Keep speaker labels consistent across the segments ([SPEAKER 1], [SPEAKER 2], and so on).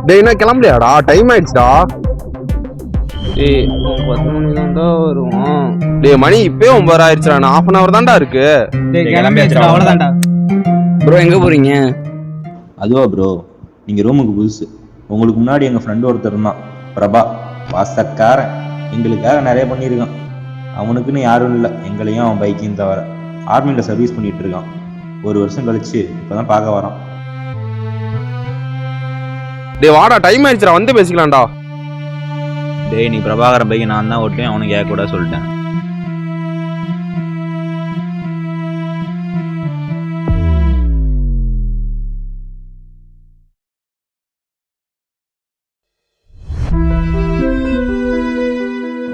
[SPEAKER 1] டேய் என்ன கிளம்பலையாடா? டைம் ஆயிடுச்சுடா.
[SPEAKER 2] டேய் 10 மணிக்கு தான்டா வருவோம்.
[SPEAKER 1] டேய் மணி இப்பயே 9 ஆயிடுச்சுடா. நான் ½ hour தான்டா இருக்கு.
[SPEAKER 2] டேய் கிளம்பியாச்சுடா, அவ்வளவுதான்டா.
[SPEAKER 3] ப்ரோ எங்க போறீங்க?
[SPEAKER 4] அதுவா ப்ரோ, நீங்கள் ரூமுக்கு புதுசு. உங்களுக்கு முன்னாடி எங்கள் ஃப்ரெண்டு ஒருத்தர் இருந்தான், பிரபா. வாசக்காரன், எங்களுக்காக நிறைய பண்ணியிருக்கான். அவனுக்குன்னு யாரும் இல்லை, எங்களையும் அவன் பைக்கையும் தவிர. ஆர்மியில் சர்வீஸ் பண்ணிகிட்டு இருக்கான். 1 வருஷம் கழிச்சு இப்போ தான் பார்க்க வரான்.
[SPEAKER 1] டேய் வாடா, டைம் ஆயிடுச்சுடா, வந்து பேசிக்கலாம்டா.
[SPEAKER 4] டேய் நீ பிரபாகரன் பைக்கை நான் தான் ஓட்டுவேன், அவனுக்கு கேட்க கூட சொல்லிட்டேன்.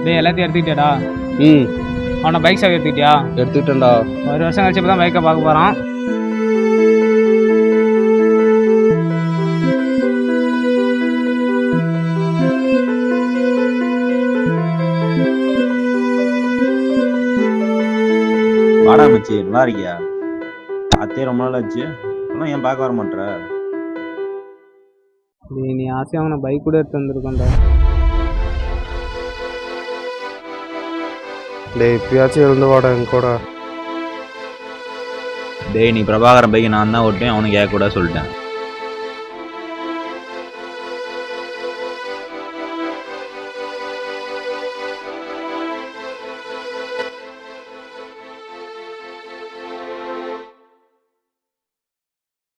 [SPEAKER 2] டேய் எல்லாத்தையும் எடுத்துக்கிட்டியாடா?
[SPEAKER 1] ம்
[SPEAKER 2] அவனை பைக் சாவி எடுத்துக்கிட்டியா?
[SPEAKER 1] எடுத்துக்கிட்டேன்டா.
[SPEAKER 2] 1 வருஷம் கழிச்சு இப்போ தான் பைக்கை பார்க்க போகிறான்.
[SPEAKER 4] வாடா மச்சி, நல்லா இருக்கியா? பார்த்தே ரொம்ப நாள் ஆச்சு, இப்போலாம் ஏன் பார்க்க வர மாட்டேற?
[SPEAKER 2] டேய் நீ ஆசையாக அவனை பைக் கூட எடுத்து வந்திருக்கோண்டா.
[SPEAKER 1] டேய் இப்பயாச்சும் எழுந்து வாடா என் கூட.
[SPEAKER 4] டேய் நீ பிரபாகரன் பைக்கை நான் தான் ஓட்டுவேன், அவனுக்கு கேட்க கூட சொல்லிட்டேன்.